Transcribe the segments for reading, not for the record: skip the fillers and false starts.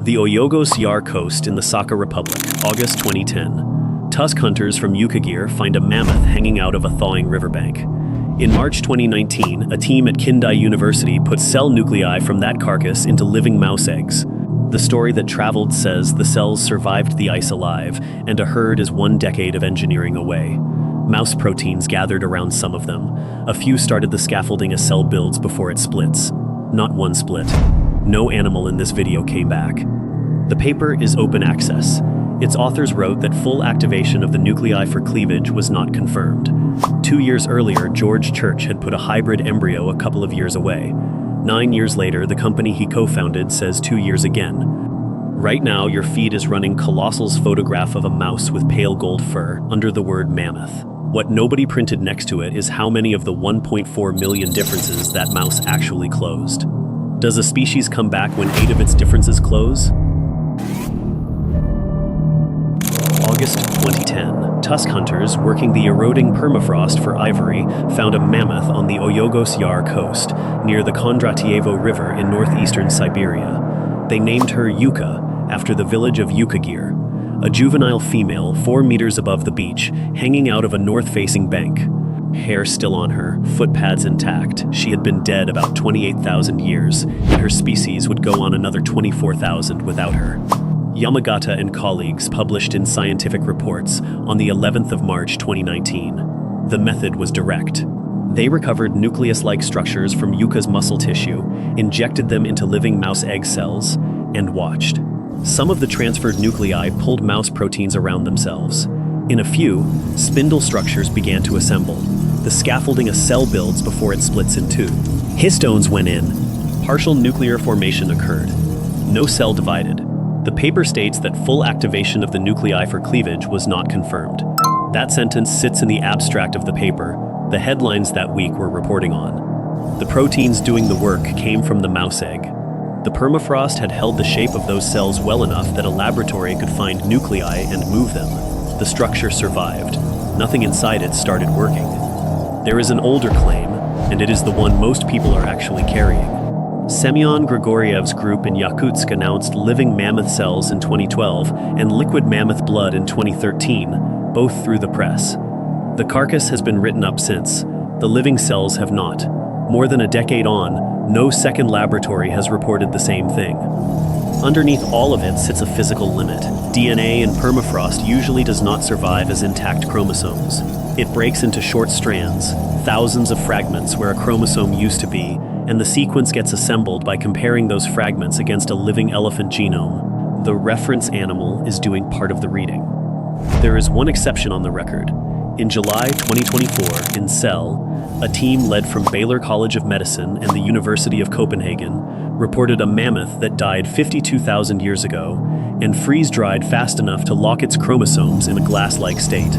The Oyogos Yar Coast in the Sakha Republic, August 2010. Tusk hunters from Yuca find a mammoth hanging out of a thawing riverbank. In March 2019, a team at Kindai University put cell nuclei from that carcass into living mouse eggs. The story that traveled says the cells survived the ice alive, and a herd is 1 decade of engineering away. Mouse proteins gathered around some of them. A few started the scaffolding a cell builds before it splits. Not one split. No animal in this video came back. The paper is open access. Its authors wrote that full activation of the nuclei for cleavage was not confirmed. 2 years earlier, George Church had put a hybrid embryo a couple of years away. 9 years later, the company he co-founded says 2 years again. Right now, your feed is running Colossal's photograph of a mouse with pale gold fur under the word mammoth. What nobody printed next to it is how many of the 1.4 million differences that mouse actually closed. Does a species come back when 8 of its differences close? August 2010. Tusk hunters working the eroding permafrost for ivory found a mammoth on the Oyogos Yar coast, near the Kondratievo River in northeastern Siberia. They named her Yuca, after the village of Yuca, a juvenile female 4 meters above the beach, hanging out of a north-facing bank. Hair still on her, foot pads intact. She had been dead about 28,000 years, and her species would go on another 24,000 without her. Yamagata and colleagues published in Scientific Reports on the 11th of March 2019. The method was direct. They recovered nucleus-like structures from Yuca's muscle tissue, injected them into living mouse egg cells, and watched. Some of the transferred nuclei pulled mouse proteins around themselves. In a few, spindle structures began to assemble. The scaffolding a cell builds before it splits in two. Histones went in. Partial nuclear formation occurred. No cell divided. The paper states that full activation of the nuclei for cleavage was not confirmed. That sentence sits in the abstract of the paper. The headlines that week were reporting on. The proteins doing the work came from the mouse egg. The permafrost had held the shape of those cells well enough that a laboratory could find nuclei and move them. The structure survived. Nothing inside it started working. There is an older claim, and it is the one most people are actually carrying. Semyon Grigoriev's group in Yakutsk announced living mammoth cells in 2012 and liquid mammoth blood in 2013, both through the press. The carcass has been written up since. The living cells have not. More than a decade on, no second laboratory has reported the same thing. Underneath all of it sits a physical limit. DNA in permafrost usually does not survive as intact chromosomes. It breaks into short strands, thousands of fragments where a chromosome used to be, and the sequence gets assembled by comparing those fragments against a living elephant genome. The reference animal is doing part of the reading. There is one exception on the record. In July 2024, in Cell, a team led from Baylor College of Medicine and the University of Copenhagen reported a mammoth that died 52,000 years ago and freeze-dried fast enough to lock its chromosomes in a glass-like state.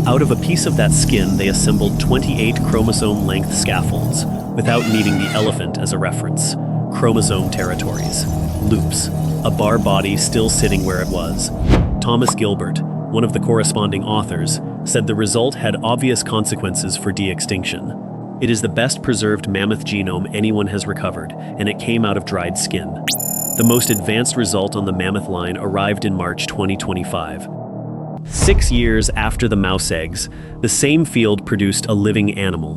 Out of a piece of that skin, they assembled 28 chromosome-length scaffolds without needing the elephant as a reference. Chromosome territories. Loops. A bar body still sitting where it was. Thomas Gilbert, one of the corresponding authors, said the result had obvious consequences for de-extinction. It is the best preserved mammoth genome anyone has recovered, and it came out of dried skin. The most advanced result on the mammoth line arrived in March 2025. 6 years after the mouse eggs, the same field produced a living animal.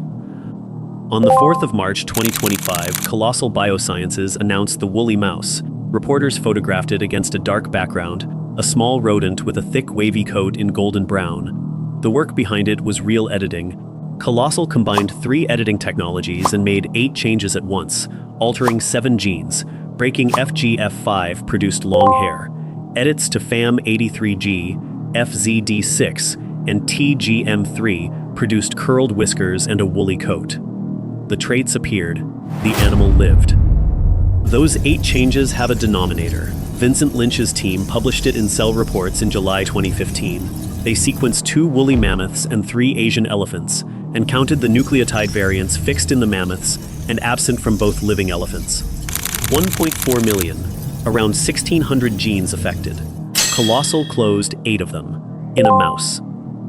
On the 4th of March 2025, Colossal Biosciences announced the woolly mouse. Reporters photographed it against a dark background, a small rodent with a thick wavy coat in golden brown. The work behind it was real editing. Colossal combined 3 editing technologies and made 8 changes at once, altering 7 genes. Breaking FGF5 produced long hair. Edits to FAM83G, FZD6, and TGM3 produced curled whiskers and a woolly coat. The traits appeared. The animal lived. Those 8 changes have a denominator. Vincent Lynch's team published it in Cell Reports in July 2015. They sequenced 2 woolly mammoths and 3 Asian elephants, and counted the nucleotide variants fixed in the mammoths and absent from both living elephants. 1.4 million, around 1,600 genes affected. Colossal closed 8 of them, in a mouse.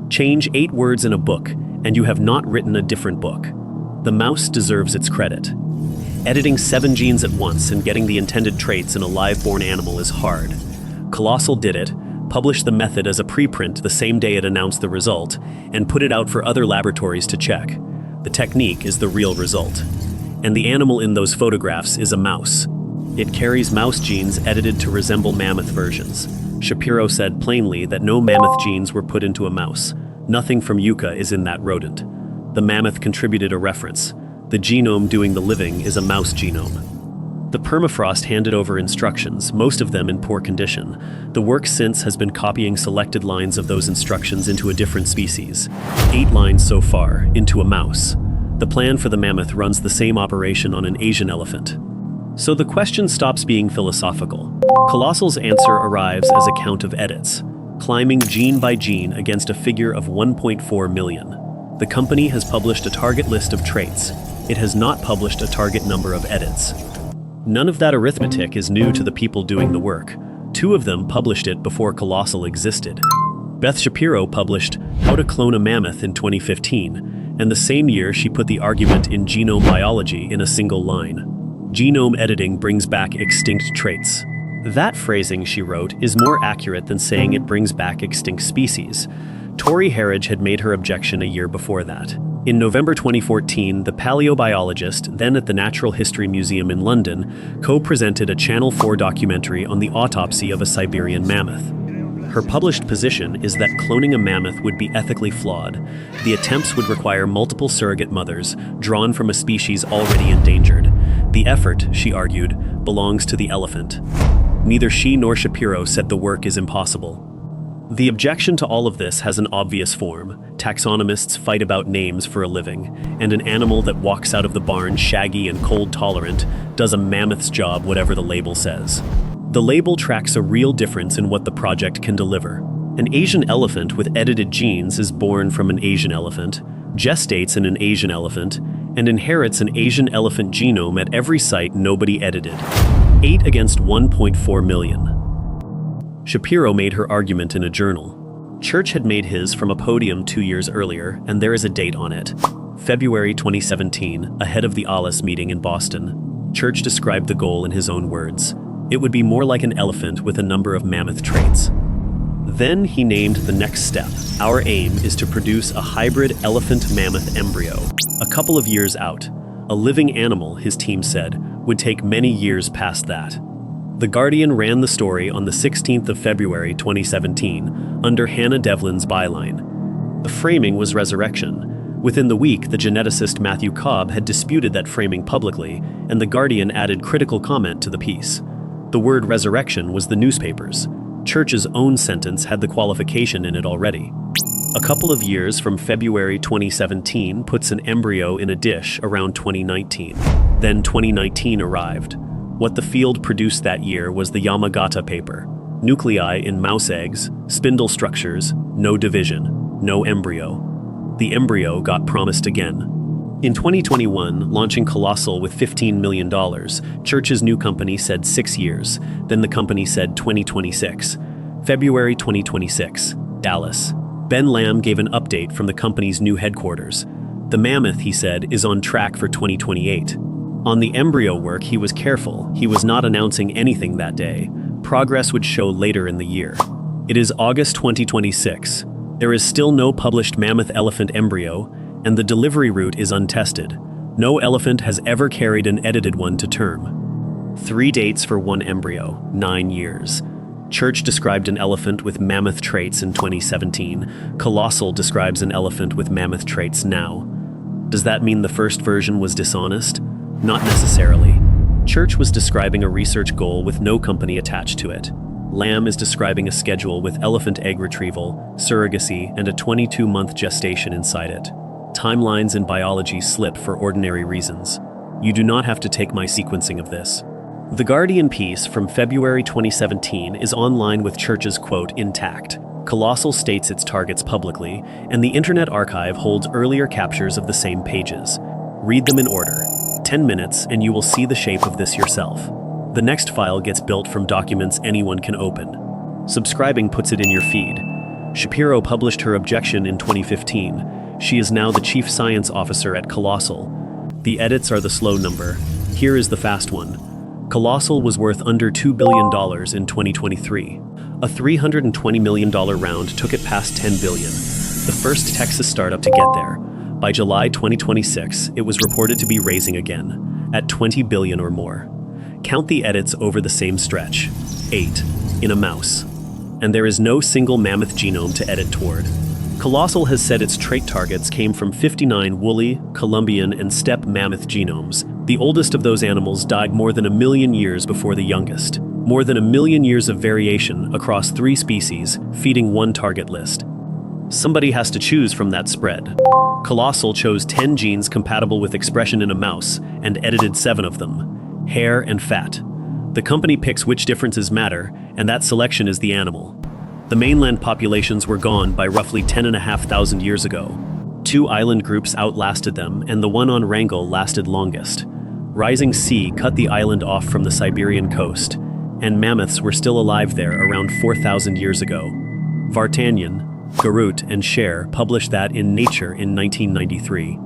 Change 8 words in a book, and you have not written a different book. The mouse deserves its credit. Editing 7 genes at once and getting the intended traits in a live-born animal is hard. Colossal did it, published the method as a preprint the same day it announced the result, and put it out for other laboratories to check. The technique is the real result. And the animal in those photographs is a mouse. It carries mouse genes edited to resemble mammoth versions. Shapiro said plainly that no mammoth genes were put into a mouse. Nothing from Yuca is in that rodent. The mammoth contributed a reference. The genome doing the living is a mouse genome. The permafrost handed over instructions, most of them in poor condition. The work since has been copying selected lines of those instructions into a different species. 8 lines so far, into a mouse. The plan for the mammoth runs the same operation on an Asian elephant. So the question stops being philosophical. Colossal's answer arrives as a count of edits, climbing gene by gene against a figure of 1.4 million. The company has published a target list of traits. It has not published a target number of edits. None of that arithmetic is new to the people doing the work. 2 of them published it before Colossal existed. Beth Shapiro published How to Clone a Mammoth in 2015, and the same year she put the argument in Genome Biology in a single line. Genome editing brings back extinct traits. That phrasing, she wrote, is more accurate than saying it brings back extinct species. Tori Harridge had made her objection a year before that. In November 2014, the paleobiologist, then at the Natural History Museum in London, co-presented a Channel 4 documentary on the autopsy of a Siberian mammoth. Her published position is that cloning a mammoth would be ethically flawed. The attempts would require multiple surrogate mothers, drawn from a species already endangered. The effort, she argued, belongs to the elephant. Neither she nor Shapiro said the work is impossible. The objection to all of this has an obvious form. Taxonomists fight about names for a living, and an animal that walks out of the barn shaggy and cold-tolerant does a mammoth's job whatever the label says. The label tracks a real difference in what the project can deliver. An Asian elephant with edited genes is born from an Asian elephant, gestates in an Asian elephant, and inherits an Asian elephant genome at every site nobody edited. 8 against 1.4 million. Shapiro made her argument in a journal. Church had made his from a podium 2 years earlier, and there is a date on it. February 2017, ahead of the ALIS meeting in Boston. Church described the goal in his own words. It would be more like an elephant with a number of mammoth traits. Then he named the next step. Our aim is to produce a hybrid elephant-mammoth embryo. A couple of years out. A living animal, his team said, would take many years past that. The Guardian ran the story on the 16th of February 2017, under Hannah Devlin's byline. The framing was resurrection. Within the week, the geneticist Matthew Cobb had disputed that framing publicly, and the Guardian added critical comment to the piece. The word resurrection was the newspaper's. Church's own sentence had the qualification in it already. A couple of years from February 2017 puts an embryo in a dish around 2019. Then 2019 arrived. What the field produced that year was the Yamagata paper. Nuclei in mouse eggs, spindle structures, no division, no embryo. The embryo got promised again. In 2021, launching Colossal with $15 million, Church's new company said 6 years. Then the company said 2026. February 2026, Dallas. Ben Lamb gave an update from the company's new headquarters. The mammoth, he said, is on track for 2028. On the embryo work, he was careful. He was not announcing anything that day. Progress would show later in the year. It is August 2026. There is still no published mammoth elephant embryo, and the delivery route is untested. No elephant has ever carried an edited one to term. 3 dates for one embryo, 9 years. Church described an elephant with mammoth traits in 2017. Colossal describes an elephant with mammoth traits now. Does that mean the first version was dishonest? Not necessarily. Church was describing a research goal with no company attached to it. Lamb is describing a schedule with elephant egg retrieval, surrogacy, and a 22-month gestation inside it. Timelines in biology slip for ordinary reasons. You do not have to take my sequencing of this. The Guardian piece from February 2017 is online with Church's quote intact. Colossal states its targets publicly, and the Internet Archive holds earlier captures of the same pages. Read them in order. 10 minutes and you will see the shape of this yourself. The next file gets built from documents anyone can open. Subscribing puts it in your feed. Shapiro published her objection in 2015. She is now the chief science officer at Colossal. The edits are the slow number. Here is the fast one. Colossal was worth under $2 billion in 2023. A $320 million round took it past $10 billion, the first Texas startup to get there. By July 2026, it was reported to be raising again, at $20 billion or more. Count the edits over the same stretch. 8 in a mouse. And there is no single mammoth genome to edit toward. Colossal has said its trait targets came from 59 woolly, Columbian, and steppe mammoth genomes. The oldest of those animals died more than 1 million years before the youngest. More than 1 million years of variation across 3 species, feeding one target list. Somebody has to choose from that spread. Colossal chose 10 genes compatible with expression in a mouse and edited 7 of them: hair and fat. The company picks which differences matter, and that selection is the animal. The mainland populations were gone by roughly 10,500 years ago. 2 island groups outlasted them, and the one on Wrangel lasted longest. Rising sea cut the island off from the Siberian coast, and mammoths were still alive there around 4,000 years ago. Vartanian, Garut, and Scher published that in Nature in 1993.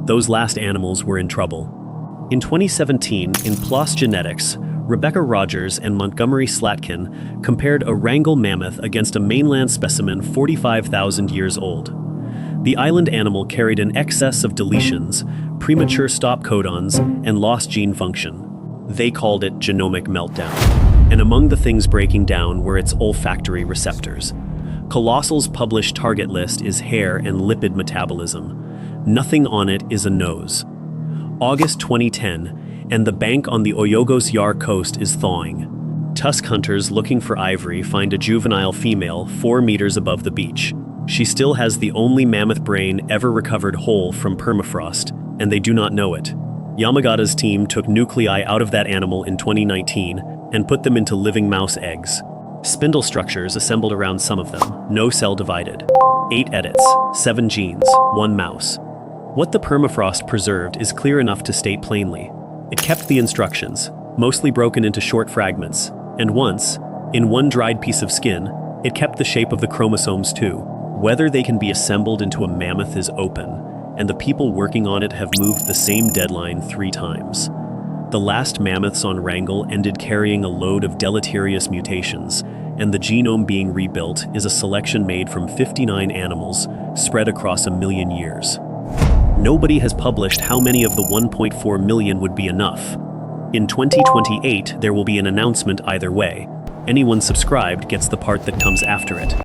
Those last animals were in trouble. In 2017, in PLOS Genetics, Rebecca Rogers and Montgomery Slatkin compared a Wrangel mammoth against a mainland specimen 45,000 years old. The island animal carried an excess of deletions, premature stop codons, and lost gene function. They called it genomic meltdown. And among the things breaking down were its olfactory receptors. Colossal's published target list is hair and lipid metabolism. Nothing on it is a nose. August 2010, and the bank on the Oyogos Yar coast is thawing. Tusk hunters looking for ivory find a juvenile female 4 meters above the beach. She still has the only mammoth brain ever recovered whole from permafrost, and they do not know it. Yamagata's team took nuclei out of that animal in 2019 and put them into living mouse eggs. Spindle structures assembled around some of them, no cell divided. 8 edits, 7 genes, 1 mouse. What the permafrost preserved is clear enough to state plainly. It kept the instructions, mostly broken into short fragments, and once, in one dried piece of skin, it kept the shape of the chromosomes too. Whether they can be assembled into a mammoth is open, and the people working on it have moved the same deadline 3 times. The last mammoths on Wrangel ended carrying a load of deleterious mutations, and the genome being rebuilt is a selection made from 59 animals spread across 1 million years. Nobody has published how many of the 1.4 million would be enough. In 2028, there will be an announcement either way. Anyone subscribed gets the part that comes after it.